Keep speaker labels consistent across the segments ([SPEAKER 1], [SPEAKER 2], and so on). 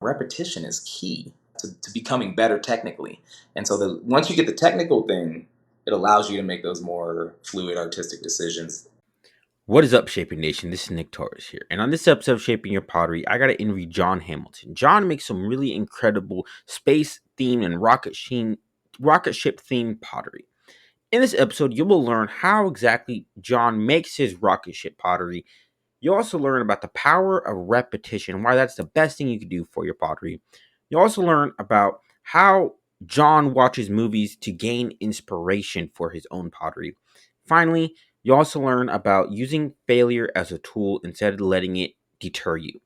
[SPEAKER 1] repetition is key to becoming better technically. And so once you get the technical thing, it allows you to make those more fluid artistic decisions.
[SPEAKER 2] What is up, Shaping Nation? This is Nick Torres here. And on this episode of Shaping Your Pottery, I got to interview John Hamilton. John makes some really incredible space themed and rocket ship themed pottery. In this episode, you will learn how exactly John makes his rocket ship pottery. You'll also learn about the power of repetition, why that's the best thing you can do for your pottery. You'll also learn about how John watches movies to gain inspiration for his own pottery. Finally, you also learn about using failure as a tool instead of letting it deter you.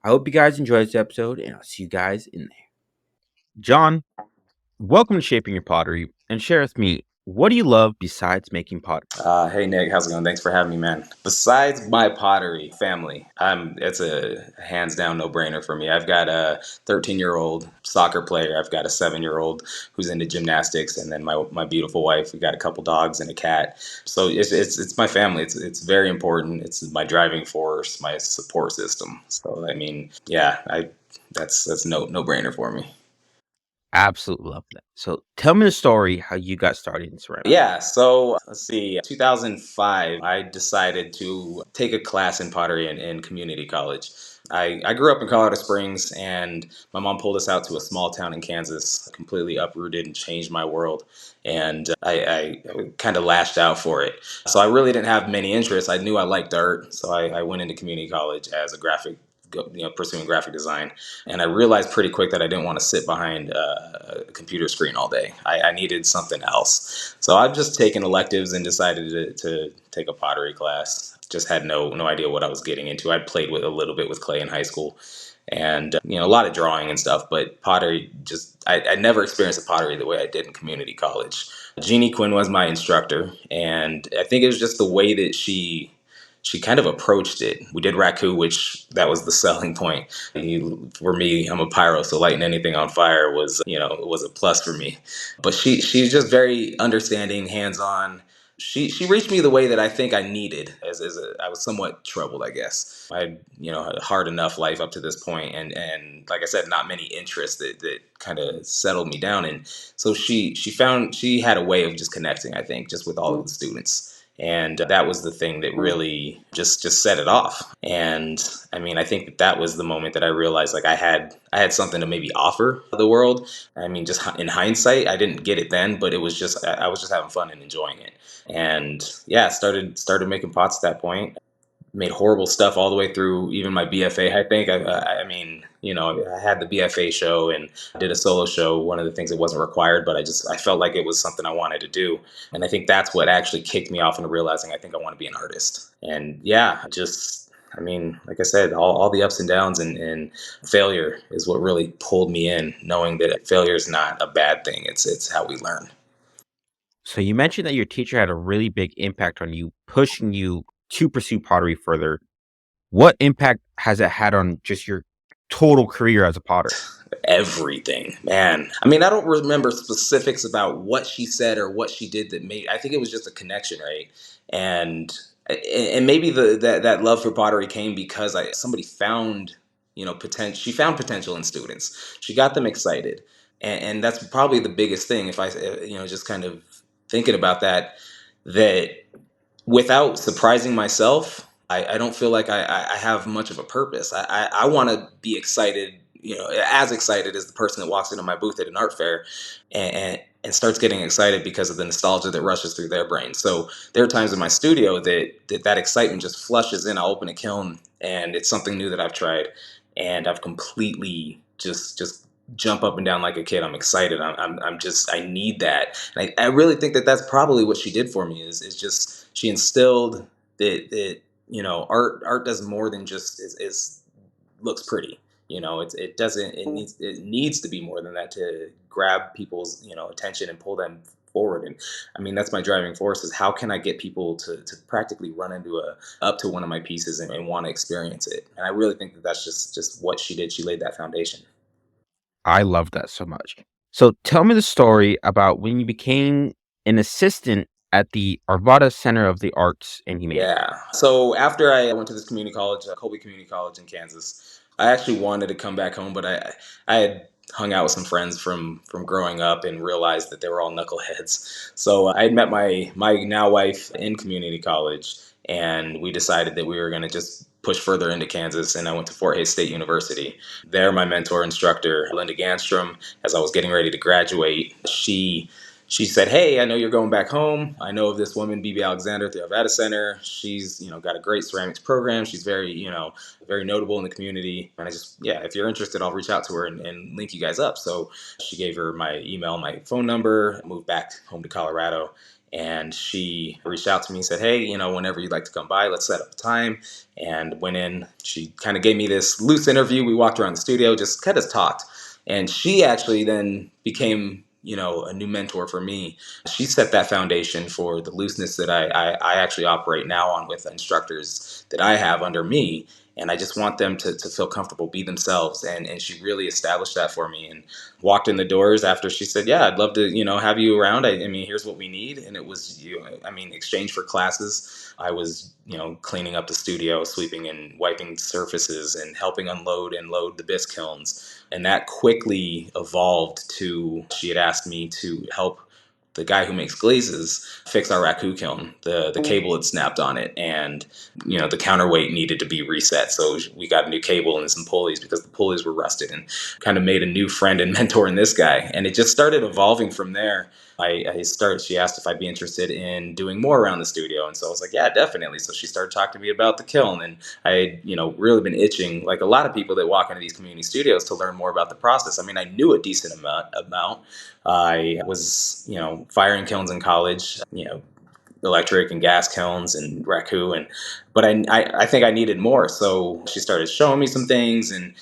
[SPEAKER 2] I hope you guys enjoy this episode, and I'll see you guys in there. John, welcome to Shaping Your Pottery, and share with me, what do you love besides making pottery?
[SPEAKER 1] Hey Nick, how's it going? Thanks for having me, man. Besides my pottery family, it's a hands down no brainer for me. I've got a 13-year-old soccer player. I've got a 7-year-old who's into gymnastics, and then my beautiful wife. We got a couple dogs and a cat. So it's my family. It's very important. It's my driving force, my support system. So I mean, yeah, that's no brainer for me.
[SPEAKER 2] Absolutely love that. So tell me the story how you got started in ceramics.
[SPEAKER 1] Yeah, so let's see. 2005, I decided to take a class in pottery in community college. I grew up in Colorado Springs, and my mom pulled us out to a small town in Kansas, completely uprooted and changed my world. And I kind of lashed out for it. So I really didn't have many interests. I knew I liked art, so I went into community college as a pursuing graphic design. And I realized pretty quick that I didn't want to sit behind a computer screen all day. I needed something else. So I've just taken electives and decided to take a pottery class. Just had no idea what I was getting into. I played with a little bit with clay in high school, and a lot of drawing and stuff. But pottery, I never experienced a pottery the way I did in community college. Jeannie Quinn was my instructor, and I think it was just the way that she kind of approached it. We did raku, which that was the selling point. For me, I'm a pyro, so lighting anything on fire was a plus for me. But she's just very understanding, hands-on. She reached me the way that I think I needed. I was somewhat troubled, I guess. I had a hard enough life up to this point, and like I said, not many interests that kind of settled me down. And so she had a way of just connecting, I think, just with all of the students. And that was the thing that really just set it off. And I mean, I think that was the moment that I realized, like, I had something to maybe offer the world. I mean, just in hindsight, I didn't get it then, but it was just I was just having fun and enjoying it. And yeah, started making pots at that point. Made horrible stuff all the way through even my BFA. I think I mean, I had the BFA show and did a solo show. One of the things that wasn't required, but I felt like it was something I wanted to do. And I think that's what actually kicked me off into realizing I think I want to be an artist. And yeah, I mean, like I said, all the ups and downs and failure is what really pulled me in, knowing that failure is not a bad thing. It's how we learn.
[SPEAKER 2] So you mentioned that your teacher had a really big impact on you, pushing you to pursue pottery further. What impact has it had on just your total career as a potter?
[SPEAKER 1] Everything, man. I mean, I don't remember specifics about what she said or what she did that made. I think it was just a connection, right? And and maybe that love for pottery came because somebody found potential. She found potential in students. She got them excited, and that's probably the biggest thing. If I just kind of thinking about that without surprising myself, I don't feel like I have much of a purpose. I want to be excited, as excited as the person that walks into my booth at an art fair and starts getting excited because of the nostalgia that rushes through their brain. So there are times in my studio that excitement just flushes in. I'll open a kiln and it's something new that I've tried, and I've completely just jump up and down like a kid. I'm excited. I need that. And I really think that that's probably what she did for me is just she instilled that art does more than just is looks pretty. It doesn't it needs to be more than that to grab people's attention and pull them forward. And I mean, that's my driving force, is how can I get people to practically run up to one of my pieces and want to experience it. And I really think that that's just what she did. She laid that foundation.
[SPEAKER 2] I love that so much. So tell me the story about when you became an assistant at the Arvada Center of the Arts and Humanities.
[SPEAKER 1] Yeah. So after I went to this community college, Colby Community College in Kansas, I actually wanted to come back home, but I had hung out with some friends from growing up and realized that they were all knuckleheads. So I had met my now wife in community college, and we decided that we were going to just push further into Kansas. And I went to Fort Hays State University. There, my mentor instructor, Linda Ganstrom, as I was getting ready to graduate, she said, "Hey, I know you're going back home. I know of this woman, BB Alexander, at the Arvada Center. She's, got a great ceramics program. She's very, very notable in the community. And I just, yeah, if you're interested, I'll reach out to her and link you guys up." So she gave her my email, my phone number. I moved back home to Colorado. And she reached out to me and said, "Hey, whenever you'd like to come by, let's set up a time." And went in. She kind of gave me this loose interview. We walked around the studio, just kind of talked. And she actually then became, a new mentor for me. She set that foundation for the looseness that I actually operate now on with instructors that I have under me. And I just want them to feel comfortable, be themselves. And she really established that for me and walked in the doors after she said, "Yeah, I'd love to, have you around. I mean, here's what we need." And it was, exchange for classes. I was, cleaning up the studio, sweeping and wiping surfaces and helping unload and load the bisque kilns. And that quickly evolved to, she had asked me to help the guy who makes glazes fix our raku kiln. The cable had snapped on it, and the counterweight needed to be reset. So we got a new cable and some pulleys because the pulleys were rusted, and kind of made a new friend and mentor in this guy. And it just started evolving from there. She asked if I'd be interested in doing more around the studio. And so I was like, "Yeah, definitely." So she started talking to me about the kiln. And I had, really been itching, like a lot of people that walk into these community studios, to learn more about the process. I mean, I knew a decent amount. I was, firing kilns in college, electric and gas kilns and raku, but I think I needed more. So she started showing me some things, and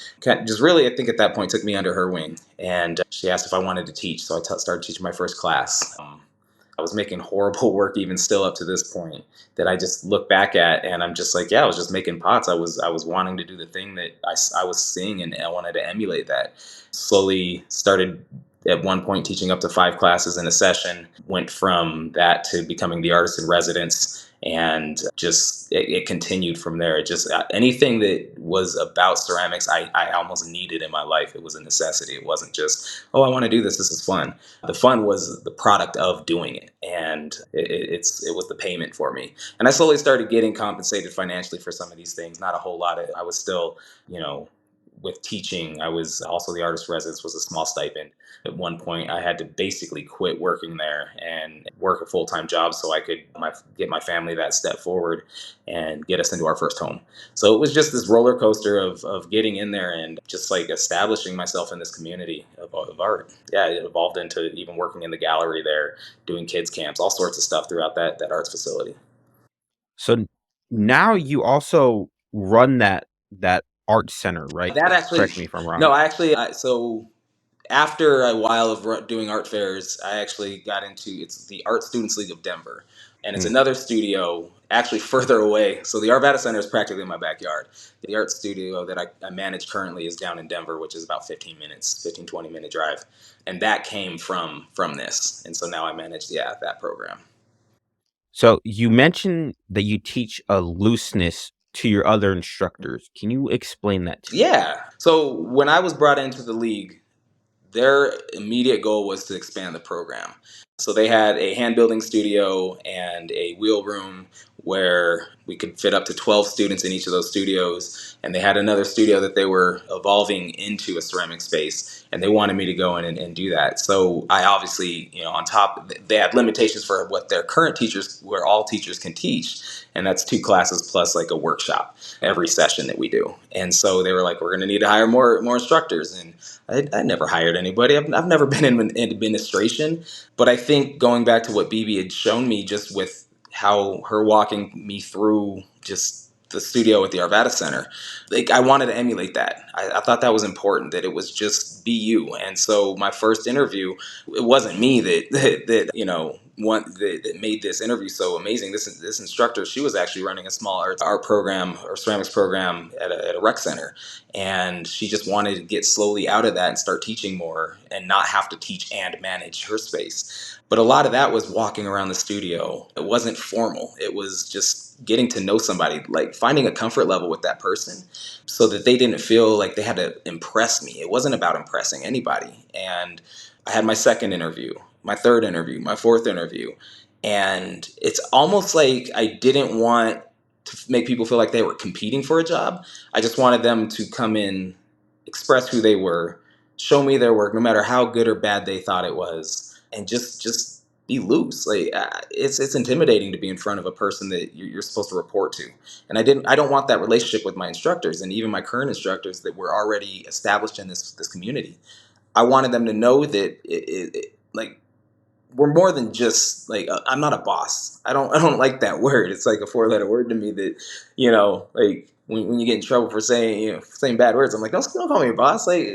[SPEAKER 1] just really, I think at that point, took me under her wing. And she asked if I wanted to teach. So started teaching my first class. I was making horrible work even still up to this point, that I just look back at, and I'm just like, yeah, I was just making pots. I was wanting to do the thing that I was seeing, and I wanted to emulate that. Slowly started at one point teaching up to 5 classes in a session, went from that to becoming the artist in residence, and just it continued from there. It just, anything that was about ceramics, I almost needed in my life. It was a necessity. It wasn't just, "Oh, I want to do this, this is fun." The fun was the product of doing it, and it was the payment for me. And I slowly started getting compensated financially for some of these things. Not a whole lot. I was still, you know, with teaching. I was also, the artist residence was a small stipend. At one point, I had to basically quit working there and work a full time job so I could get my family that step forward and get us into our first home. So it was just this roller coaster of getting in there and just like establishing myself in this community of art. Yeah, it evolved into even working in the gallery there, doing kids camps, all sorts of stuff throughout that arts facility.
[SPEAKER 2] So now you also run that art center, right?
[SPEAKER 1] That actually,
[SPEAKER 2] Correct me if I'm wrong.
[SPEAKER 1] no, so after a while of doing art fairs, I actually got into, it's the Art Students League of Denver, and it's
[SPEAKER 2] Mm.
[SPEAKER 1] another studio actually further away. So the Arvada Center is practically in my backyard. The art studio that I manage currently is down in Denver, which is about 15 minutes, 15-20 minute drive, and that came from this. And so now I manage, yeah, that program.
[SPEAKER 2] So you mentioned that you teach a looseness to your other instructors. Can you explain that to me?
[SPEAKER 1] Yeah. So when I was brought into the league, their immediate goal was to expand the program. So they had a hand building studio and a wheel room where we could fit up to 12 students in each of those studios. And they had another studio that they were evolving into a ceramic space. And they wanted me to go in and do that. So I obviously, on top, they had limitations for what their current teachers, where all teachers can teach. And that's 2 classes plus like a workshop every session that we do. And so they were like, "We're going to need to hire more instructors." And I never hired anybody. I've never been in administration, but I think going back to what BB had shown me, just with how her walking me through just the studio at the Arvada Center, like I wanted to emulate that. I thought that was important, that it was just be you. And so my first interview, it wasn't me that one that made this interview so amazing. This instructor, she was actually running a small art program or ceramics program at a rec center, and she just wanted to get slowly out of that and start teaching more and not have to teach and manage her space. But a lot of that was walking around the studio. It wasn't formal. It was just getting to know somebody, like finding a comfort level with that person so that they didn't feel like they had to impress me. It wasn't about impressing anybody. And I had my second interview, my third interview, my fourth interview. And it's almost like I didn't want to make people feel like they were competing for a job. I just wanted them to come in, express who they were, show me their work, no matter how good or bad they thought it was, and just be loose. Like it's intimidating to be in front of a person that you're supposed to report to, and I don't want that relationship with my instructors and even my current instructors that were already established in this community. I wanted them to know that like we're more than just like I'm not a boss. I don't like that word. It's like a four-letter word to me that like when you get in trouble for saying saying bad words, I'm like don't call me a boss. Like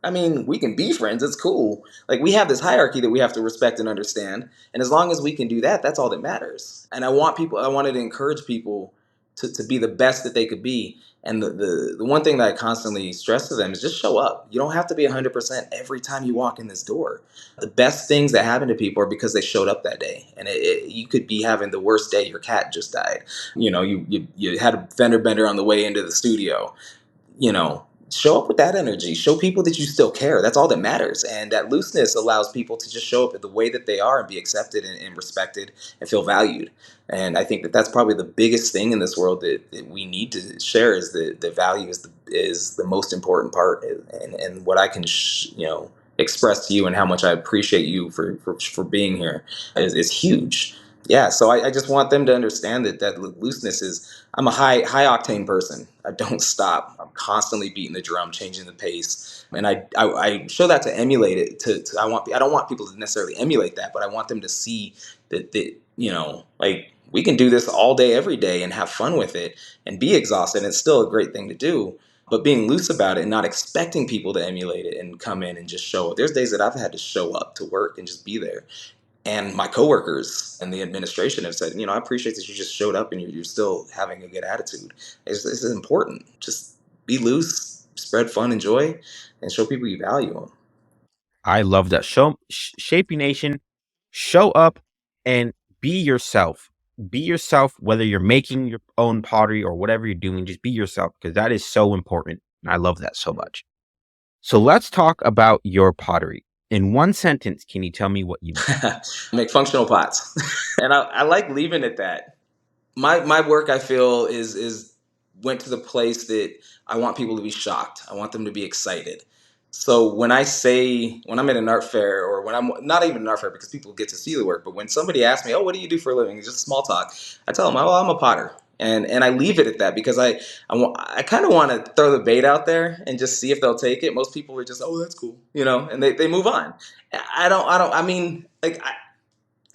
[SPEAKER 1] I mean we can be friends. It's cool. Like we have this hierarchy that we have to respect and understand, and as long as we can do that, that's all that matters. And I wanted to encourage people to be the best that they could be. And the one thing that I constantly stress to them is just show up. You don't have to be 100% every time you walk in this door. The best things that happen to people are because they showed up that day. And you could be having the worst day. Your cat just died. You had a fender bender on the way into the studio. Show up with that energy. Show people that you still care. That's all that matters. And that looseness allows people to just show up in the way that they are and be accepted and respected and feel valued. And I think that that's probably the biggest thing in this world that we need to share is the value is the most important part. And what I can, express to you and how much I appreciate you for being here is huge. Yeah, so I just want them to understand that looseness is. I'm a high octane person. I don't stop. I'm constantly beating the drum, changing the pace, and I show that to emulate it. I don't want people to necessarily emulate that, but I want them to see that like we can do this all day, every day, and have fun with it, and be exhausted. And it's still a great thing to do, but being loose about it and not expecting people to emulate it and come in and just show up. There's days that I've had to show up to work and just be there. And my coworkers and the administration have said, I appreciate that you just showed up and you're still having a good attitude. It's important. Just be loose, spread fun and joy, and show people you value them.
[SPEAKER 2] I love that. Shaping Nation, show up and be yourself. Be yourself, whether you're making your own pottery or whatever you're doing, just be yourself because that is so important. And I love that so much. So let's talk about your pottery. In one sentence, can you tell me what you make?
[SPEAKER 1] Make functional pots. And I like leaving it that. My work, I feel, is went to the place that I want people to be shocked. I want them to be excited. So when I'm at an art fair, or when I'm not even an art fair because people get to see the work, but when somebody asks me, "Oh, what do you do for a living?" It's just small talk. I tell them, "Oh, I'm a potter," and I leave it at that because I kind of want to throw the bait out there and just see if they'll take it. Most people are just, "Oh, that's cool," and they move on. I mean, like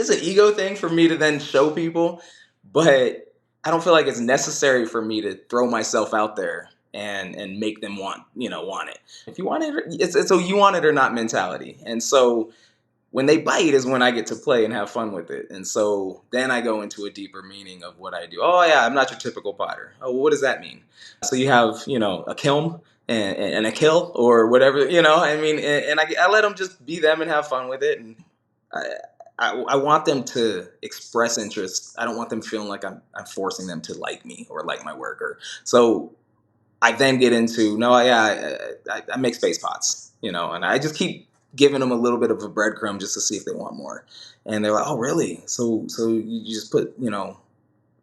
[SPEAKER 1] it's an ego thing for me to then show people, but I don't feel like it's necessary for me to throw myself out there and make them want it. If you want it, it's a you want it or not mentality. And so when they bite is when I get to play and have fun with it. And so then I go into a deeper meaning of what I do. Oh yeah, I'm not your typical potter. Oh, well, what does that mean? So you have a kiln and a kill or whatever. I mean, and I let them just be them and have fun with it. And I, I want them to express interest. I don't want them feeling like I'm forcing them to like me or like my work. So I then get into no, yeah, I make space pots, and I just keep giving them a little bit of a breadcrumb just to see if they want more. And they're like, oh, really? So you just put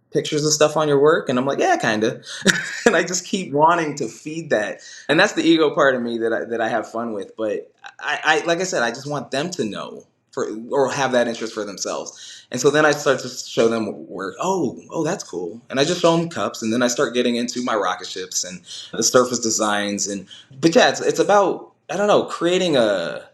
[SPEAKER 1] pictures of stuff on your work? And I'm like, yeah, kind of. And I just keep wanting to feed that. And that's the ego part of me that I have fun with. But I like I said, I just want them to know or have that interest for themselves. And so then I start to show them work. Oh, that's cool. And I just show them cups. And then I start getting into my rocket ships and the surface designs. But yeah, it's about, I don't know, creating a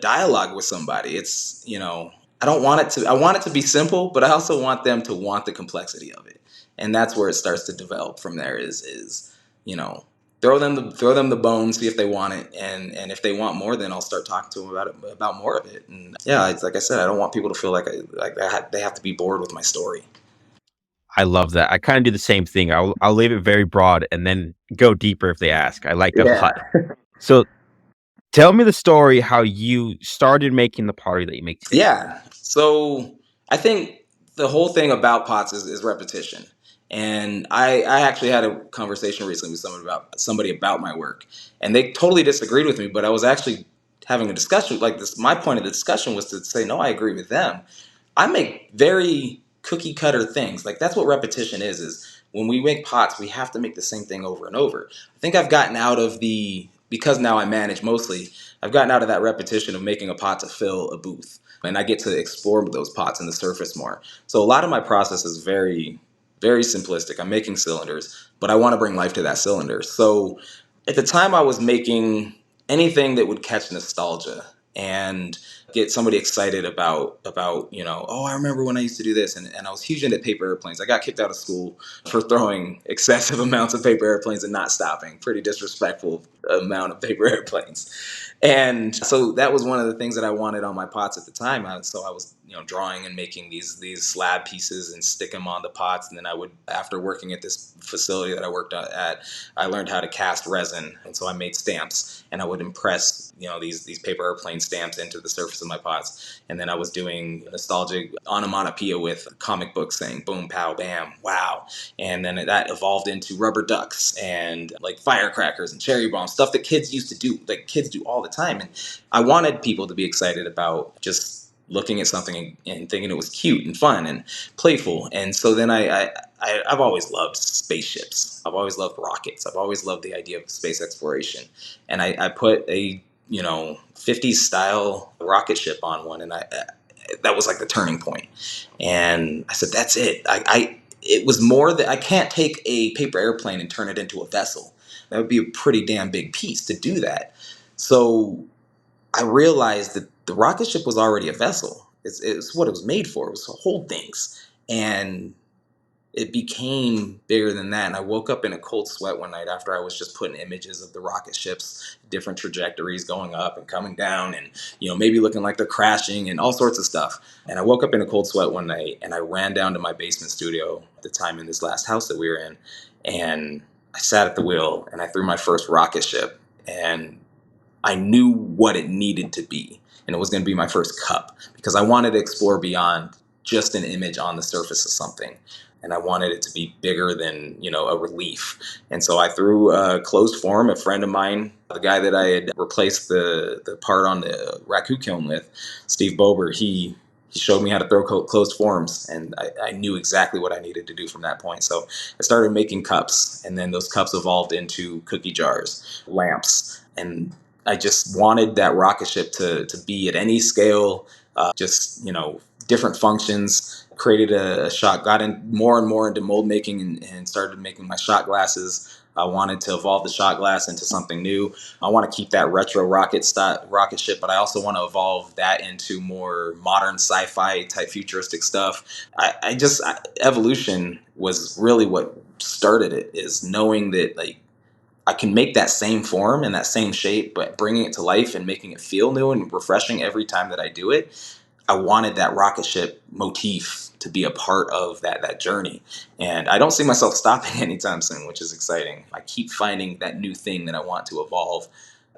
[SPEAKER 1] dialogue with somebody. It's, I want it to be simple, but I also want them to want the complexity of it. And that's where it starts to develop from there is, you know, throw them the bone, see if they want it, and if they want more, then I'll start talking to them about more of it. And yeah, it's like I said, I don't want people to feel like they have to be bored with my story.
[SPEAKER 2] I love that. I kind of do the same thing. I'll leave it very broad and then go deeper if they ask. I like that a
[SPEAKER 1] Yeah.
[SPEAKER 2] lot. So tell me the story how you started making the pottery that you make today.
[SPEAKER 1] Yeah. So I think the whole thing about pots is repetition. And I actually had a conversation recently with somebody about my work, and they totally disagreed with me. But I was actually having a discussion like this. My point of the discussion was to say, no, I agree with them. I make very cookie cutter things. Like that's what repetition is when we make pots, we have to make the same thing over and over. I think I've gotten out of because now I manage mostly, I've gotten out of that repetition of making a pot to fill a booth. And I get to explore those pots in the surface more. So a lot of my process is very, very simplistic. I'm making cylinders, but I want to bring life to that cylinder. So at the time I was making anything that would catch nostalgia and get somebody excited about oh, I remember when I used to do this. And I was huge into paper airplanes. I got kicked out of school for throwing excessive amounts of paper airplanes and not stopping. Pretty disrespectful amount of paper airplanes. And so that was one of the things that I wanted on my pots at the time. So I was, drawing and making these slab pieces and stick them on the pots. And then I would, after working at this facility that I worked at, I learned how to cast resin. And so I made stamps, and I would impress, these paper airplane stamps into the surface of my pots. And then I was doing nostalgic onomatopoeia with comic books saying boom, pow, bam, wow. And then that evolved into rubber ducks and like firecrackers and cherry bombs, stuff that kids used to do, like kids do all the time. And I wanted people to be excited about just looking at something and thinking it was cute and fun and playful. And so then I've always loved spaceships. I've always loved rockets. I've always loved the idea of space exploration. And I put a 50s style rocket ship on one, and I that was like the turning point. And I said, that's it. It was more that I can't take a paper airplane and turn it into a vessel. That would be a pretty damn big piece to do that. So I realized that the rocket ship was already a vessel. It's what it was made for. It was to hold things. And it became bigger than that. And I woke up in a cold sweat one night after I was just putting images of the rocket ships, different trajectories going up and coming down, and maybe looking like they're crashing and all sorts of stuff. And I woke up in a cold sweat one night, and I ran down to my basement studio at the time in this last house that we were in, and I sat at the wheel and I threw my first rocket ship, and I knew what it needed to be. And it was going to be my first cup because I wanted to explore beyond just an image on the surface of something. And I wanted it to be bigger than, a relief. And so I threw a closed form. A friend of mine, the guy that I had replaced the part on the raku kiln with, Steve Bober, he showed me how to throw closed forms, and I knew exactly what I needed to do from that point. So I started making cups, and then those cups evolved into cookie jars, lamps, and I just wanted that rocket ship to be at any scale, just different functions. Created a shot, got in more and more into mold making, and started making my shot glasses. I wanted to evolve the shot glass into something new. I want to keep that retro rocket ship, but I also want to evolve that into more modern sci-fi type futuristic stuff. Evolution was really what started it. Is knowing that like I can make that same form and that same shape, but bringing it to life and making it feel new and refreshing every time that I do it. I wanted that rocket ship motif to be a part of that journey. And I don't see myself stopping anytime soon, which is exciting. I keep finding that new thing that I want to evolve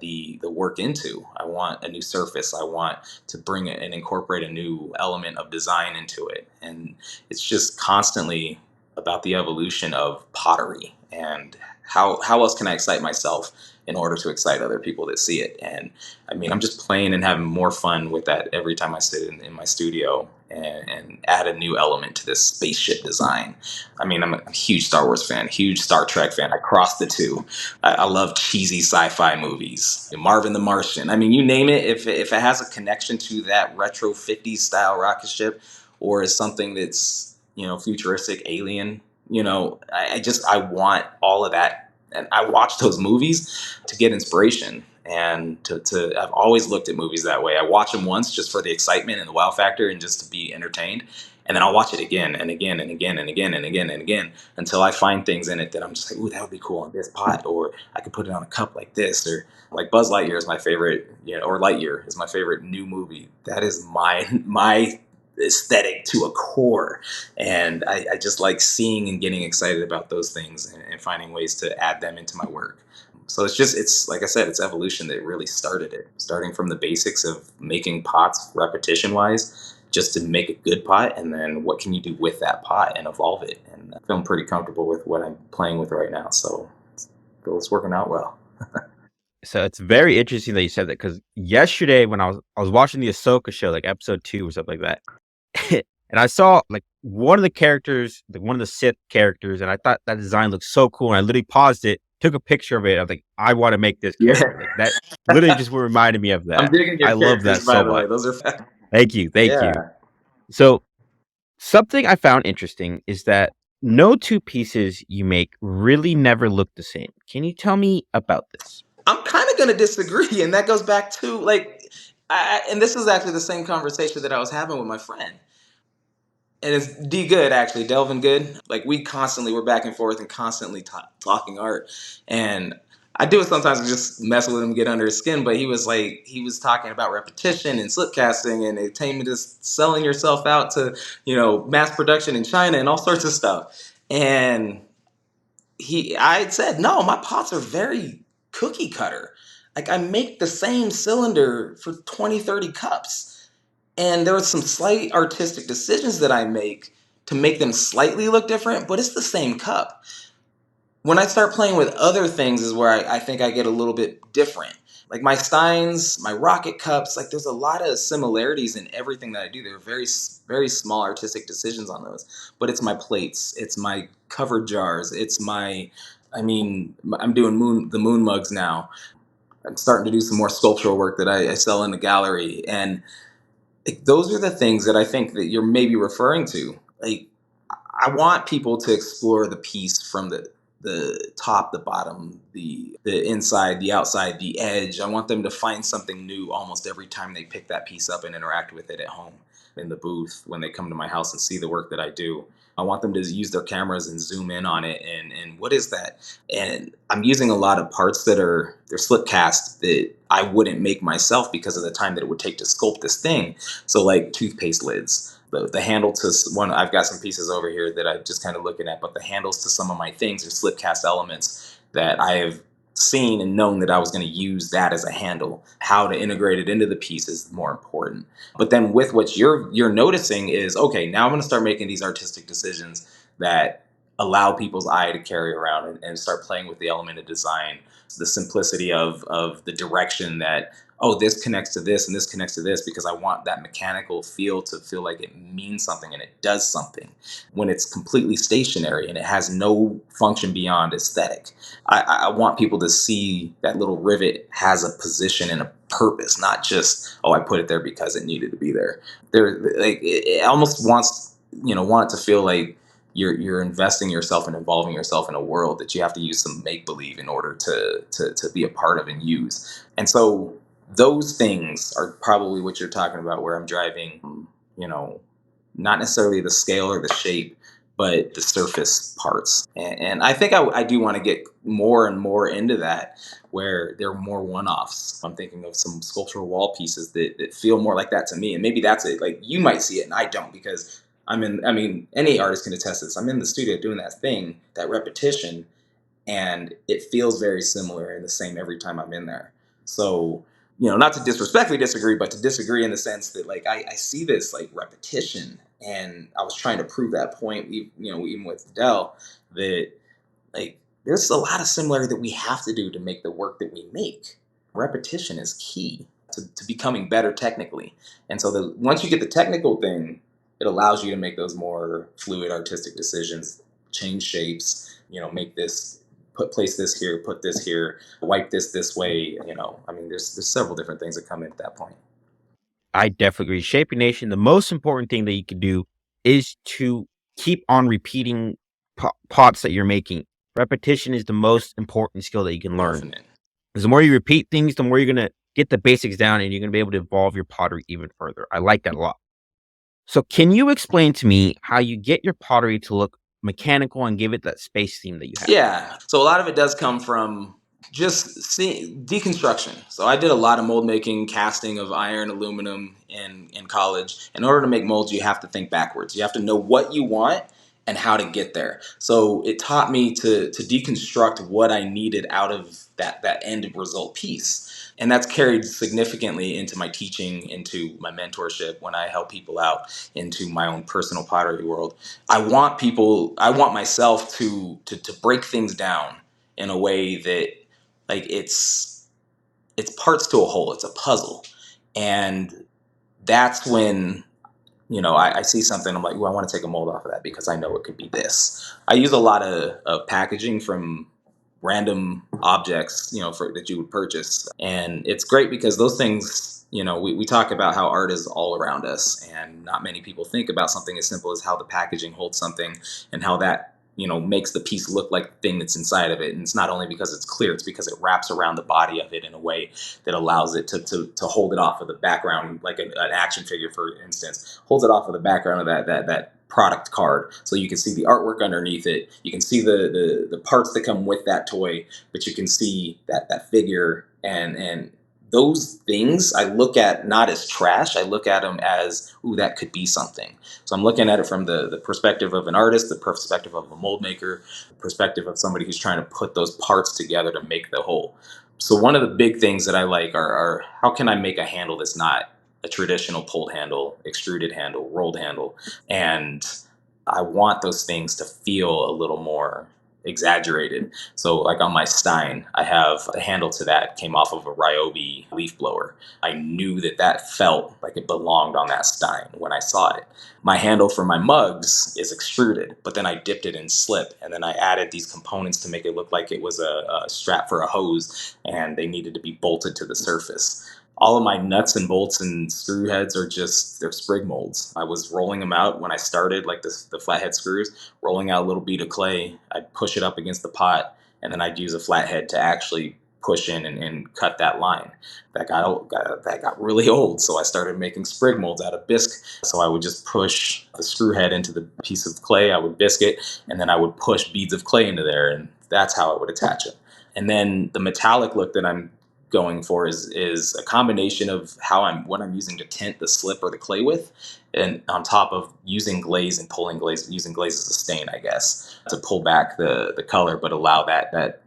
[SPEAKER 1] the work into. I want a new surface. I want to bring it and incorporate a new element of design into it. And it's just constantly about the evolution of pottery and how else can I excite myself in order to excite other people that see it. And I mean, I'm just playing and having more fun with that every time I sit in my studio and add a new element to this spaceship design. I mean, I'm a huge Star Wars fan, huge Star Trek fan. I cross the two. I love cheesy sci-fi movies. Marvin the Martian. I mean, you name it. If it has a connection to that retro 50s style rocket ship, or is something that's futuristic, alien. I want all of that, and I watch those movies to get inspiration. And I've always looked at movies that way. I watch them once just for the excitement and the wow factor and just to be entertained. And then I'll watch it again and again and again and again and again and again until I find things in it that I'm just like, ooh, that would be cool on this pot, or I could put it on a cup like this, or like Buzz Lightyear is my favorite, or Lightyear is my favorite new movie. That is my aesthetic to a core, and I just like seeing and getting excited about those things, and finding ways to add them into my work. So it's like I said, it's evolution that really started it, starting from the basics of making pots repetition wise, just to make a good pot, and then what can you do with that pot and evolve it. And I feel pretty comfortable with what I'm playing with right now, so it's working out well.
[SPEAKER 2] So it's very interesting that you said that because yesterday when I was watching the Ahsoka show, like episode 2 or something like that, and I saw like one of the characters, like one of the Sith characters, and I thought that design looked so cool. And I literally paused it, took a picture of it. I was like, I want to make this
[SPEAKER 1] Yeah,
[SPEAKER 2] character. Like that literally just reminded me of
[SPEAKER 1] I'm
[SPEAKER 2] that.
[SPEAKER 1] digging your
[SPEAKER 2] I love that
[SPEAKER 1] characters, by
[SPEAKER 2] so
[SPEAKER 1] the way.
[SPEAKER 2] much.
[SPEAKER 1] Those are
[SPEAKER 2] Thank you. Thank you.
[SPEAKER 1] yeah.
[SPEAKER 2] So something I found interesting is that no two pieces you make really never look the same. Can you tell me about this?
[SPEAKER 1] I'm kind of going to disagree, and that goes back to like, and this is actually the same conversation that I was having with my friend. And it's D good, actually, Delvin Good. Like, we're back and forth and constantly talking art. And I do it sometimes to just mess with him, get under his skin. But he was talking about repetition and slip casting, and it came to just selling yourself out to, mass production in China and all sorts of stuff. And I had said, no, my pots are very cookie cutter. Like, I make the same cylinder for 20, 30 cups. And there are some slight artistic decisions that I make them slightly look different, but it's the same cup. When I start playing with other things is where I think I get a little bit different. Like my steins, my rocket cups, like there's a lot of similarities in everything that I do. There are very small artistic decisions on those, but it's my plates, it's my covered jars, I'm doing the moon mugs now. I'm starting to do some more sculptural work that I sell in the gallery, and like, those are the things that I think that you're maybe referring to. Like, I want people to explore the piece from the top, the bottom, the inside, the outside, the edge. I want them to find something new almost every time they pick that piece up and interact with it at home, in the booth, when they come to my house and see the work that I do. I want them to use their cameras and zoom in on it, and what is that? And I'm using a lot of parts they're slip cast that I wouldn't make myself because of the time that it would take to sculpt this thing. So like toothpaste lids, the handle to one, I've got some pieces over here that I'm just kind of looking at, but the handles to some of my things are slip cast elements that I have seen and known that I was going to use that as a handle. How to integrate it into the piece is more important. But then with what you're noticing is, okay, now I'm going to start making these artistic decisions that allow people's eye to carry around, and start playing with the element of design, the simplicity of the direction that, oh, this connects to this and this connects to this, because I want that mechanical feel to feel like it means something and it does something. When it's completely stationary and it has no function beyond aesthetic, I want people to see that little rivet has a position and a purpose, not just, oh, I put it there because it needed to be there. There, like, it almost want it to feel like you're investing yourself and involving yourself in a world that you have to use some make believe in order to be a part of and use. And so those things are probably what you're talking about, where I'm driving, you know, not necessarily the scale or the shape, but the surface parts. And I think I do want to get more and more into that, where there are more one-offs. I'm thinking of some sculptural wall pieces that feel more like that to me. And maybe that's it. Like, you might see it and I don't, because any artist can attest to this. I'm in the studio doing that thing, that repetition, and it feels very similar and the same every time I'm in there. So, not to disrespectfully disagree, but to disagree in the sense that, like, I see this like repetition, and I was trying to prove that point, even with Dell, that like there's a lot of similarity that we have to do to make the work that we make. Repetition is key to becoming better technically. And so once you get the technical thing, it allows you to make those more fluid artistic decisions, change shapes, make this, place this here, put this here, wipe this way. There's several different things that come in at that point.
[SPEAKER 2] I definitely agree. Shaping Nation, the most important thing that you can do is to keep on repeating pots that you're making. Repetition is the most important skill that you can learn.
[SPEAKER 1] Definite.
[SPEAKER 2] Because the more you repeat things, the more you're going to get the basics down and you're going to be able to evolve your pottery even further. I like that a lot. So, can you explain to me how you get your pottery to look mechanical and give it that space theme that you have?
[SPEAKER 1] Yeah. So a lot of it does come from just seeing deconstruction. So I did a lot of mold making, casting of iron, aluminum in college. In order to make molds, you have to think backwards. You have to know what you want and how to get there. So it taught me to deconstruct what I needed out of that end result piece. And that's carried significantly into my teaching, into my mentorship when I help people out, into my own personal pottery world. I want myself to break things down in a way that, like, it's parts to a whole, it's a puzzle. And that's when, I see something, I'm like, well, I want to take a mold off of that because I know it could be this. I use a lot of packaging from random objects, that you would purchase. And it's great because those things, we talk about how art is all around us, and not many people think about something as simple as how the packaging holds something and how that, makes the piece look like the thing that's inside of it. And it's not only because it's clear, it's because it wraps around the body of it in a way that allows it to hold it off of the background, like an action figure, for instance, holds it off of the background of that product card, so you can see the artwork underneath it. You can see the parts that come with that toy, but you can see that figure, and those things I look at not as trash. I look at them as, ooh, that could be something. So I'm looking at it from the perspective of an artist, the perspective of a mold maker, the perspective of somebody who's trying to put those parts together to make the whole. So one of the big things that I like are how can I make a handle that's not a traditional pulled handle, extruded handle, rolled handle, and I want those things to feel a little more exaggerated. So, like on my Stein, I have a handle to that came off of a Ryobi leaf blower. I knew that felt like it belonged on that Stein when I saw it. My handle for my mugs is extruded, but then I dipped it in slip, and then I added these components to make it look like it was a strap for a hose, and they needed to be bolted to the surface. All of my nuts and bolts and screw heads they're sprig molds. I was rolling them out when I started, like the flathead screws, rolling out a little bead of clay. I'd push it up against the pot, and then I'd use a flathead to actually push in and cut that line. That got really old, so I started making sprig molds out of bisque. So I would just push the screw head into the piece of clay, I would bisque it, and then I would push beads of clay into there, and that's how I would attach it. And then the metallic look that I'm going for is a combination of what I'm using to tint the slip or the clay with, and on top of using glaze and pulling glaze, using glaze as a stain, I guess, to pull back the color, but allow that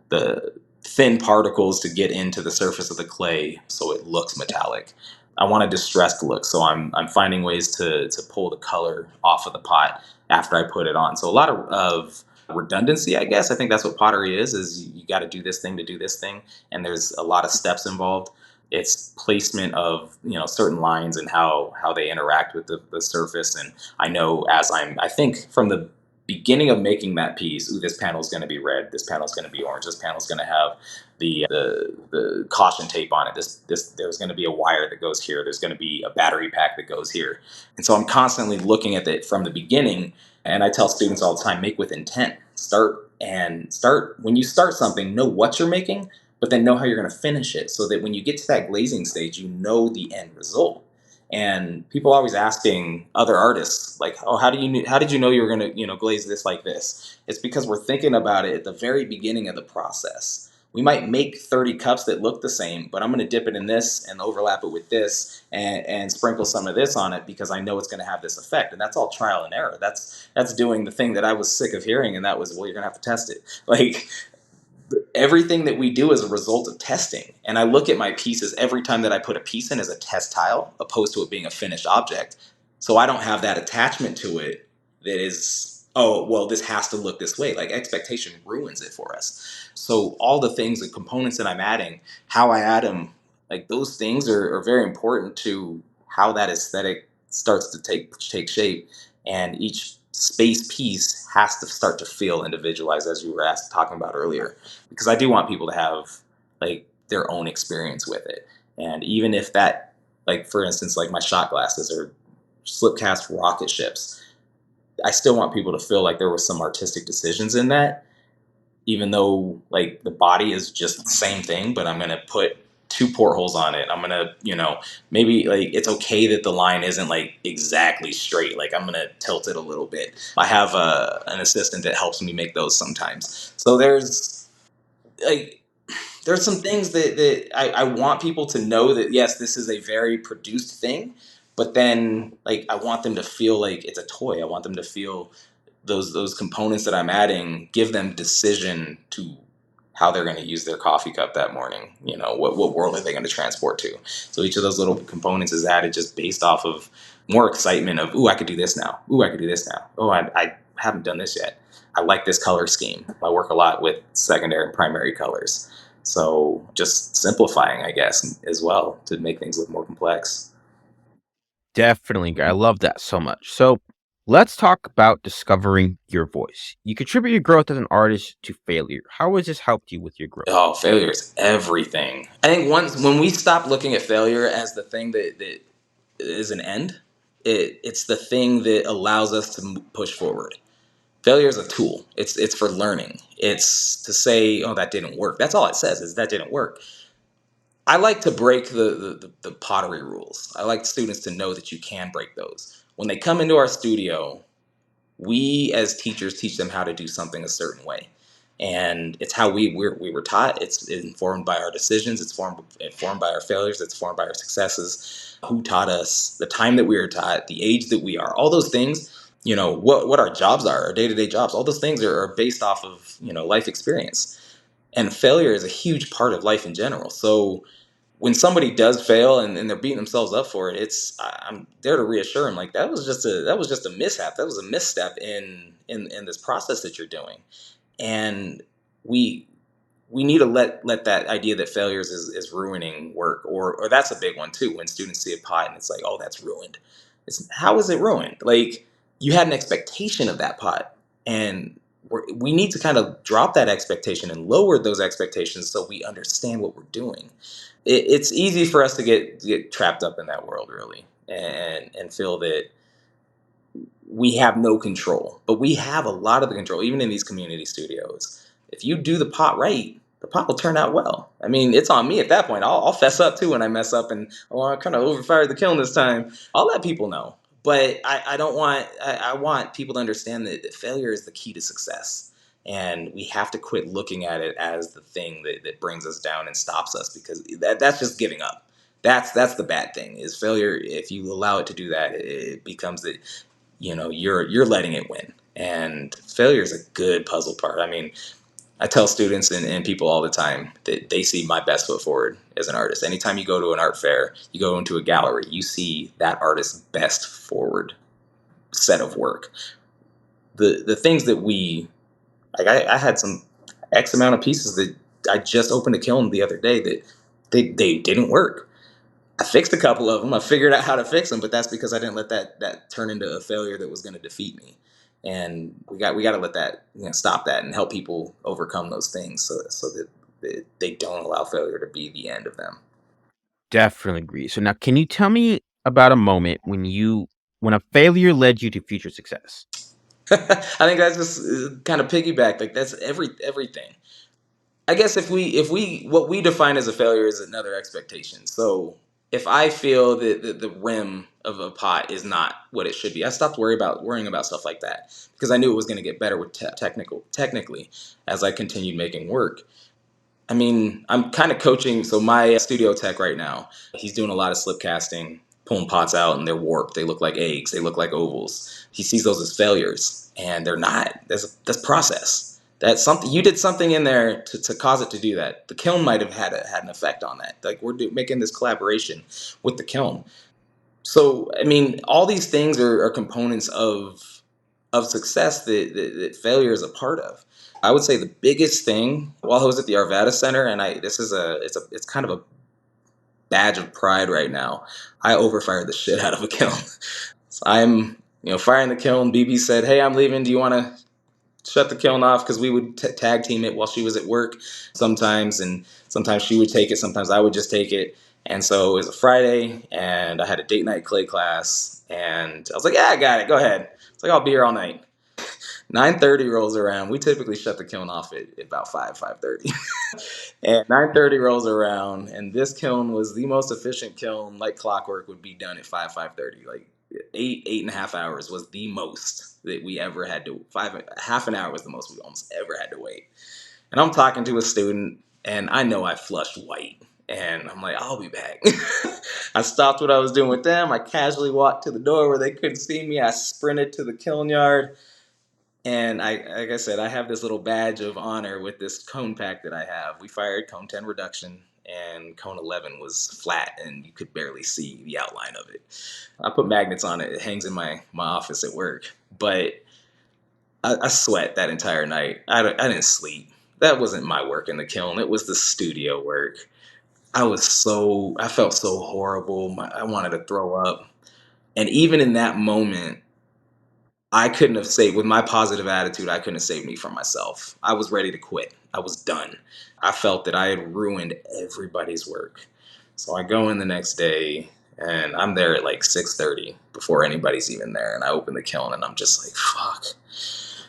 [SPEAKER 1] the thin particles to get into the surface of the clay so it looks metallic. I want a distressed look, so I'm finding ways to pull the color off of the pot after I put it on. So a lot of redundancy, I guess. I think that's what pottery is you got to do this thing to do this thing, and there's a lot of steps involved. It's placement of, certain lines and how they interact with the surface. And I know, I think from the beginning of making that piece, ooh, this panel is going to be red, this panel is going to be orange, this panel is going to have the caution tape on it, this there's going to be a wire that goes here, there's going to be a battery pack that goes here. And so I'm constantly looking at it from the beginning. And I tell students all the time, make with intent. Start when you start something, know what you're making, but then know how you're going to finish it, so that when you get to that glazing stage, you know the end result. And people always asking other artists, like, oh, how did you know you were going to, glaze this like this? It's because we're thinking about it at the very beginning of the process. We might make 30 cups that look the same, but I'm going to dip it in this and overlap it with this, and sprinkle some of this on it because I know it's going to have this effect. And that's all trial and error. That's doing the thing that I was sick of hearing, and that was, well, you're going to have to test it. Like, everything that we do is a result of testing. And I look at my pieces every time that I put a piece in as a test tile, opposed to it being a finished object. So I don't have that attachment to it that is, oh, well, this has to look this way. Like, expectation ruins it for us. So all the things, the components that I'm adding, how I add them, like, those things are very important to how that aesthetic starts to take shape. And each space piece has to start to feel individualized, as you were talking about earlier, because I do want people to have, like, their own experience with it. And even if that, like, for instance, like my shot glasses or slip cast rocket ships, I still want people to feel like there was some artistic decisions in that, even though, like, the body is just the same thing, but I'm going to put two portholes on it. I'm going to, maybe like it's okay that the line isn't like exactly straight. Like I'm going to tilt it a little bit. I have an assistant that helps me make those sometimes. So like, there's some things that I want people to know that, yes, this is a very produced thing, but then like I want them to feel like it's a toy. I want them to feel those components that I'm adding give them decision to how they're going to use their coffee cup that morning. What world are they going to transport to? So each of those little components is added just based off of more excitement of, ooh, I could do this now. Ooh, I could do this now. Oh, I haven't done this yet. I like this color scheme. I work a lot with secondary and primary colors. So just simplifying, I guess, as well to make things look more complex.
[SPEAKER 2] Definitely. I love that so much. So let's talk about discovering your voice. You contribute your growth as an artist to failure. How has this helped you with your growth?
[SPEAKER 1] Oh, failure is everything. I think once when we stop looking at failure as the thing that is an end, it's the thing that allows us to push forward. Failure is a tool. It's for learning. It's to say, oh, that didn't work. That's all it says is that didn't work. I like to break the pottery rules. I like students to know that you can break those. When they come into our studio, we as teachers teach them how to do something a certain way, and it's how we were taught. It's informed by our decisions. It's informed by our failures. It's formed by our successes. Who taught us? The time that we were taught, the age that we are, all those things. What our jobs are, our day-to-day jobs. All those things are based off of life experience, and failure is a huge part of life in general. So when somebody does fail and they're beating themselves up for it, I'm there to reassure them like that was just a mishap. That was a misstep in this process that you're doing. And we we need to let that idea that failures is ruining work, or that's a big one too. When students see a pot and it's like, oh, that's ruined. It's how is it ruined? Like you had an expectation of that pot, and we need to kind of drop that expectation and lower those expectations so we understand what we're doing. It's easy for us to get trapped up in that world, really, and feel that we have no control, but we have a lot of the control, even in these community studios. If you do the pot right, the pot will turn out well. I mean, it's on me at that point. I'll fess up too when I mess up and, oh, I kind of overfired the kiln this time. I'll let people know. But I don't want, I want people to understand that failure is the key to success. And we have to quit looking at it as the thing that brings us down and stops us, because that's just giving up. That's the bad thing is failure. If you allow it to do that, it becomes that you're letting it win. And failure is a good puzzle part. I mean, I tell students and people all the time that they see my best foot forward as an artist. Anytime you go to an art fair, you go into a gallery, you see that artist's best forward set of work. The things that we like, I had some X amount of pieces that I just opened a kiln the other day that they didn't work. I fixed a couple of them. I figured out how to fix them, but that's because I didn't let that turn into a failure that was going to defeat me. And we got to let that stop that and help people overcome those things so that they don't allow failure to be the end of them.
[SPEAKER 2] Definitely agree. So now, can you tell me about a moment when a failure led you to future success?
[SPEAKER 1] I think that's just kind of piggyback. Like that's everything. I guess if we what we define as a failure is another expectation. So if I feel that the rim of a pot is not what it should be, I stopped worrying about stuff like that because I knew it was going to get better with technically as I continued making work. I mean, I'm kind of coaching. So my studio tech right now, he's doing a lot of slip casting, pulling pots out, and they're warped. They look like eggs. They look like ovals. He sees those as failures, and they're not. That's process. That's something you did something in there to cause it to do that. The kiln might have had an effect on that. Like making this collaboration with the kiln. So I mean, all these things are components of success that failure is a part of. I would say the biggest thing while I was at the Arvada Center, and this is it's kind of a badge of pride right now. I overfired the shit out of a kiln. So I'm firing the kiln. BB said, "Hey, I'm leaving. Do you want to shut the kiln off?" Because we would tag team it while she was at work sometimes, and sometimes she would take it, sometimes I would just take it. And so it was a Friday, and I had a date night clay class, and I was like, "Yeah, I got it. Go ahead." It's like I'll be here all night. 9:30 rolls around. We typically shut the kiln off at about 5:30. And 9:30 rolls around, and this kiln was the most efficient kiln, like clockwork, would be done at 5:30. Like 8.5 hours was the most that we ever had to. Half an hour was the most we almost ever had to wait. And I'm talking to a student, and I know I flushed white. And I'm like, I'll be back. I stopped what I was doing with them. I casually walked to the door where they couldn't see me. I sprinted to the kiln yard. And like I said, I have this little badge of honor with this cone pack that I have. We fired cone 10 reduction, and cone 11 was flat, and you could barely see the outline of it. I put magnets on it. It hangs in my office at work. But I sweat that entire night. I didn't sleep. That wasn't my work in the kiln. It was the studio work. I felt so horrible. I wanted to throw up. And even in that moment, I couldn't have saved, with my positive attitude, I couldn't have saved me from myself. I was ready to quit. I was done. I felt that I had ruined everybody's work. So I go in the next day, and I'm there at like 6:30 before anybody's even there. And I open the kiln, and I'm just like, fuck.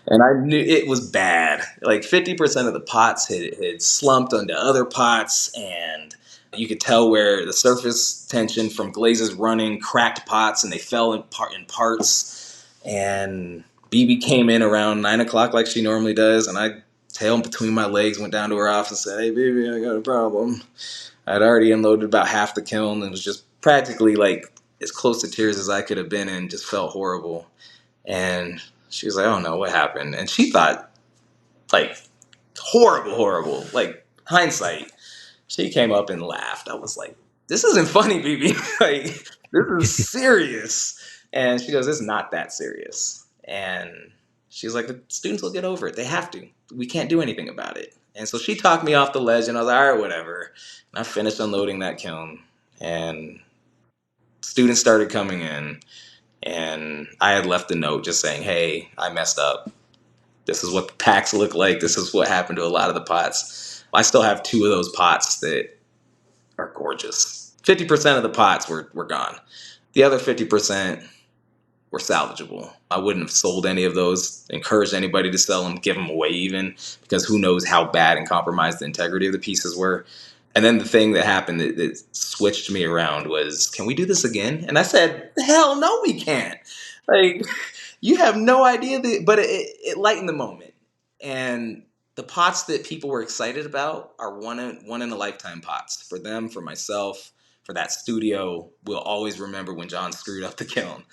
[SPEAKER 1] And I knew it was bad. Like 50% of the pots had slumped onto other pots, and you could tell where the surface tension from glazes running cracked pots, and they fell in parts. And BB came in around 9 o'clock like she normally does, and I tailed between my legs, went down to her office and said, "Hey, BB, I got a problem." I'd already unloaded about half the kiln and was just practically like as close to tears as I could have been, and just felt horrible. And she was like, "Oh no, what happened?" And she thought, like, horrible, horrible. Like, hindsight. She came up and laughed. I was like, "This isn't funny, BB. Like, this is serious." And she goes, "It's not that serious." And she's like, "The students will get over it. They have to. We can't do anything about it." And so she talked me off the ledge, and I was like, "All right, whatever." And I finished unloading that kiln, and students started coming in. And I had left a note just saying, "Hey, I messed up. This is what the packs look like. This is what happened to a lot of the pots." I still have two of those pots that are gorgeous. 50% of the pots were gone. The other 50% were salvageable. I wouldn't have sold any of those, encouraged anybody to sell them, give them away even, because who knows how bad and compromised the integrity of the pieces were. And then the thing that happened that switched me around was, "Can we do this again?" And I said, "Hell no, we can't." Like, you have no idea but it lightened the moment. And the pots that people were excited about are one in a lifetime pots. For them, for myself, for that studio, we'll always remember when John screwed up the kiln.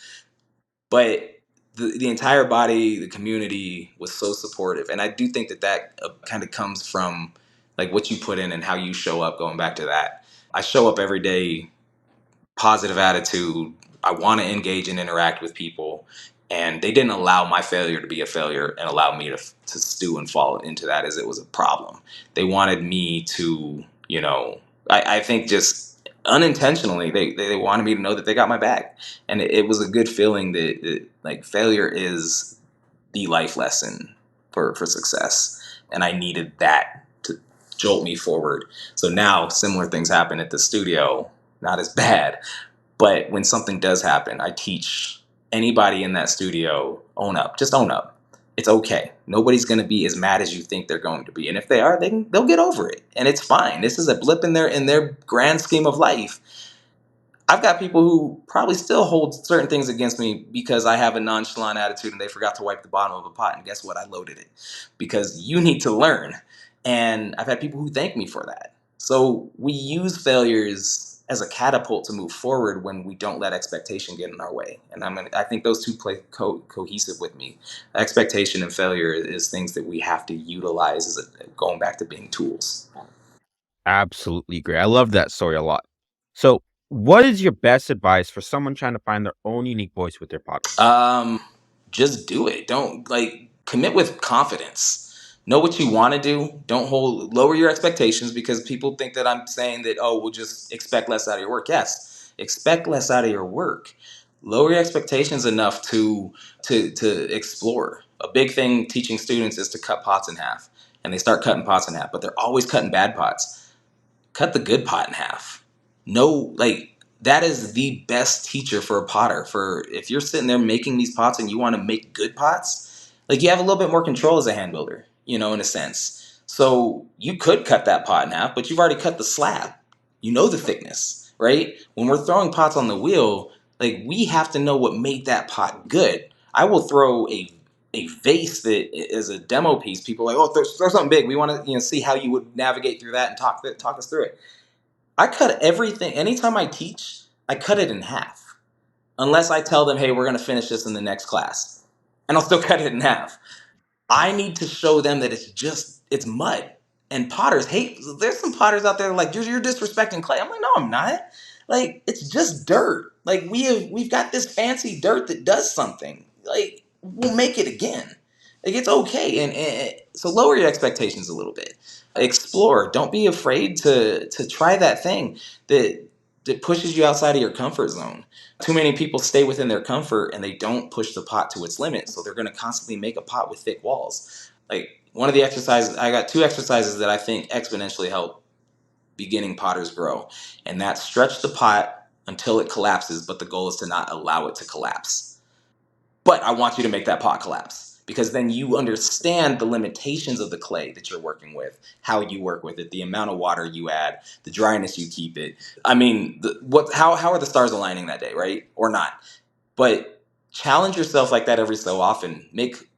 [SPEAKER 1] But the entire body, the community was so supportive. And I do think that kind of comes from like what you put in and how you show up, going back to that. I show up every day, positive attitude. I want to engage and interact with people. And they didn't allow my failure to be a failure and allow me to stew and fall into that as it was a problem. They wanted me to, I think just unintentionally, they wanted me to know that they got my back. And it was a good feeling that like failure is the life lesson for success. And I needed that to jolt me forward. So now similar things happen at the studio, not as bad, but when something does happen, I teach anybody in that studio, own up. Just own up. It's okay. Nobody's going to be as mad as you think they're going to be. And if they are, they'll get over it. And it's fine. This is a blip in their grand scheme of life. I've got people who probably still hold certain things against me because I have a nonchalant attitude and they forgot to wipe the bottom of a pot. And guess what? I loaded it because you need to learn. And I've had people who thank me for that. So we use failures as a catapult to move forward when we don't let expectation get in our way. And I think those two play cohesive with me. Expectation and failure is things that we have to utilize going back to being tools.
[SPEAKER 2] Absolutely great. I love that story a lot. So, what is your best advice for someone trying to find their own unique voice with their pottery?
[SPEAKER 1] Just do it. Don't commit with confidence. Know what you want to do. Don't lower your expectations because people think that I'm saying that, oh, we'll just expect less out of your work. Yes, expect less out of your work. Lower your expectations enough to explore. A big thing teaching students is to cut pots in half. And they start cutting pots in half, but they're always cutting bad pots. Cut the good pot in half. No, like that is the best teacher for a potter. For if you're sitting there making these pots and you want to make good pots, Like you have a little bit more control as a hand builder, in a sense. So you could cut that pot in half, but you've already cut the slab. You know the thickness, right? When we're throwing pots on the wheel, like we have to know what made that pot good. I will throw a vase that is a demo piece. People are like, oh, throw something big. We want to see how you would navigate through that and talk us through it. I cut everything. Anytime I teach, I cut it in half. Unless I tell them, hey, we're going to finish this in the next class. And I'll still cut it in half. I need to show them that it's mud. And potters hate, there's some potters out there like, you're disrespecting clay. I'm like, no, I'm not. Like, it's just dirt. Like, we've got this fancy dirt that does something. Like, we'll make it again. Like, it's okay. And so lower your expectations a little bit. Explore. Don't be afraid to try that thing that pushes you outside of your comfort zone. Too many people stay within their comfort and they don't push the pot to its limit. So they're going to constantly make a pot with thick walls. Like one of the exercises, I got two exercises that I think exponentially help beginning potters grow. And that's stretch the pot until it collapses, but the goal is to not allow it to collapse. But I want you to make that pot collapse because then you understand the limitations of the clay that you're working with, how you work with it, the amount of water you add, the dryness you keep it. I mean, how are the stars aligning that day, right? Or not? But challenge yourself like that every so often.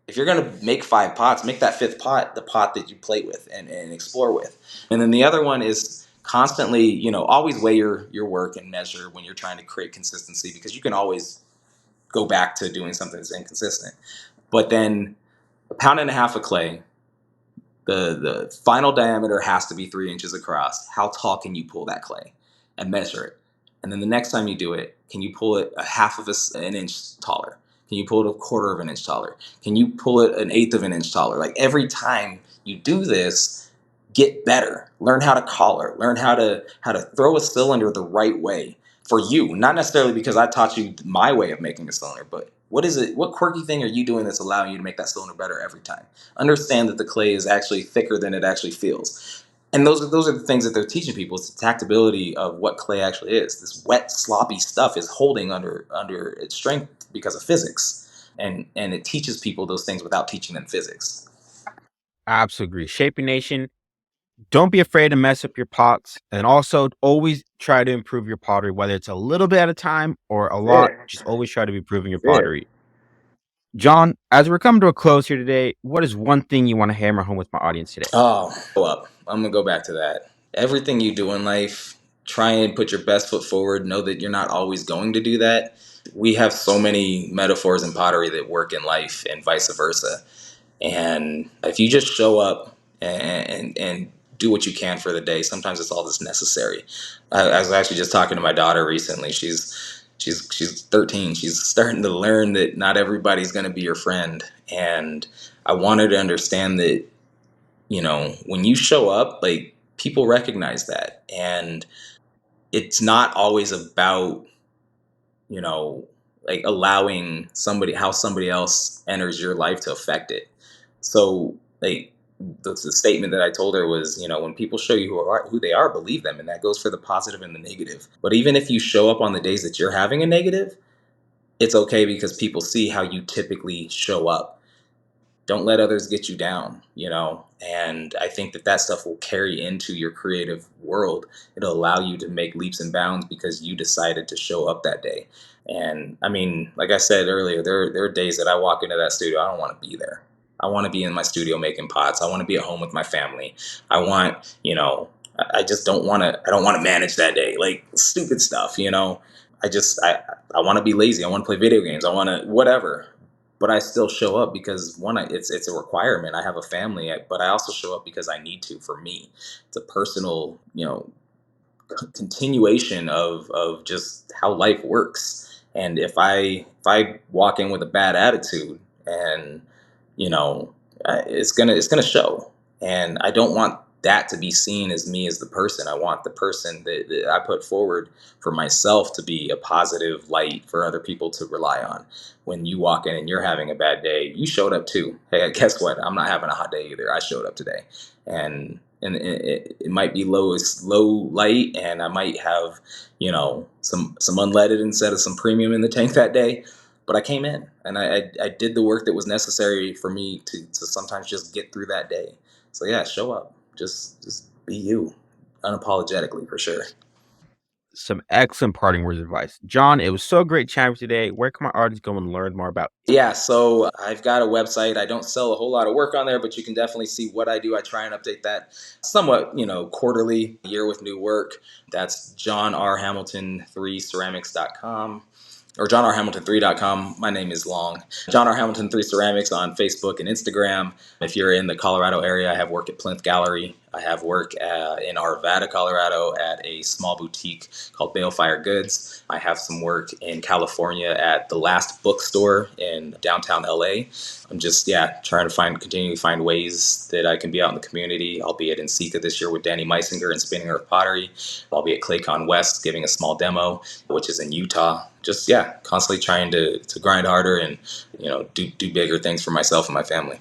[SPEAKER 1] If you're gonna make 5 pots, make that fifth pot the pot that you play with and explore with. And then the other one is constantly, always weigh your work and measure when you're trying to create consistency because you can always go back to doing something that's inconsistent. But then a pound and a half of clay, the final diameter has to be 3 inches across. How tall can you pull that clay and measure it? And then the next time you do it, can you pull it a half of an inch taller? Can you pull it a quarter of an inch taller? Can you pull it an eighth of an inch taller? Like every time you do this, get better. Learn how to collar. Learn how to throw a cylinder the right way for you. Not necessarily because I taught you my way of making a cylinder, but what is it? What quirky thing are you doing that's allowing you to make that cylinder better every time? Understand that the clay is actually thicker than it actually feels. And those are the things that they're teaching people. It's the tactability of what clay actually is. This wet, sloppy stuff is holding under its strength because of physics. And it teaches people those things without teaching them physics.
[SPEAKER 2] Absolutely agree. Shaping Nation, don't be afraid to mess up your pots, and also always try to improve your pottery, whether it's a little bit at a time or a
[SPEAKER 1] That's
[SPEAKER 2] lot.
[SPEAKER 1] it.
[SPEAKER 2] Just always try to be improving your
[SPEAKER 1] That's it.
[SPEAKER 2] pottery. John, as we're coming to a close here today, what is one thing you want to hammer home with my audience today?
[SPEAKER 1] Oh, go up. I'm gonna go back to that. Everything you do in life, try and put your best foot forward. Know that you're not always going to do that. We have so many metaphors in pottery that work in life and vice versa. And if you just show up and do what you can for the day, sometimes it's all that's necessary. I was actually just talking to my daughter recently. She's 13. She's starting to learn that not everybody's going to be your friend, and I want her to understand that when you show up, like people recognize that, and it's not always about you know, like allowing how somebody else enters your life to affect it. So, like, the statement that I told her was, when people show you who they are, believe them, and that goes for the positive and the negative. But even if you show up on the days that you're having a negative, it's okay because people see how you typically show up. Don't let others get you down. And I think that stuff will carry into your creative world. It'll allow you to make leaps and bounds because you decided to show up that day. And I mean, like I said earlier, there are days that I walk into that studio, I don't want to be there. I want to be in my studio making pots. I want to be at home with my family. I want, I just don't want to, I don't want to manage that day, like stupid stuff. I want to be lazy. I want to play video games. I want to whatever, but I still show up because one, it's a requirement. I have a family, but I also show up because I need to for me. It's a personal, continuation of just how life works. And if I walk in with a bad attitude, and you know it's gonna show. And I don't want that to be seen as me as the person. I want the person that I put forward for myself to be a positive light for other people to rely on. When you walk in and you're having a bad day, you showed up too. Hey, guess what? I'm not having a hot day either. I showed up today. And it might be low light, and I might have some unleaded instead of some premium in the tank that day. but I came in and I did the work that was necessary for me to sometimes just get through that day. So yeah, show up. Just be you, unapologetically, for sure.
[SPEAKER 2] Some excellent parting words of advice. John, it was so great chatting with you today. Where can my audience go and learn more about you?
[SPEAKER 1] Yeah, so I've got a website. I don't sell a whole lot of work on there, but you can definitely see what I do. I try and update that somewhat, quarterly, year with new work. That's johnrhamilton3ceramics.com or johnrhamilton3.com. My name is long. John R. Hamilton 3 Ceramics on Facebook and Instagram. If you're in the Colorado area, I have work at Plinth Gallery. I have work in Arvada, Colorado at a small boutique called Balefire Goods. I have some work in California at the Last Bookstore in downtown LA. I'm just, trying to continue to find ways that I can be out in the community. I'll be at Sika this year with Danny Meisinger and Spinning Earth Pottery. I'll be at ClayCon West giving a small demo, which is in Utah. Just, constantly trying to grind harder and, do bigger things for myself and my family.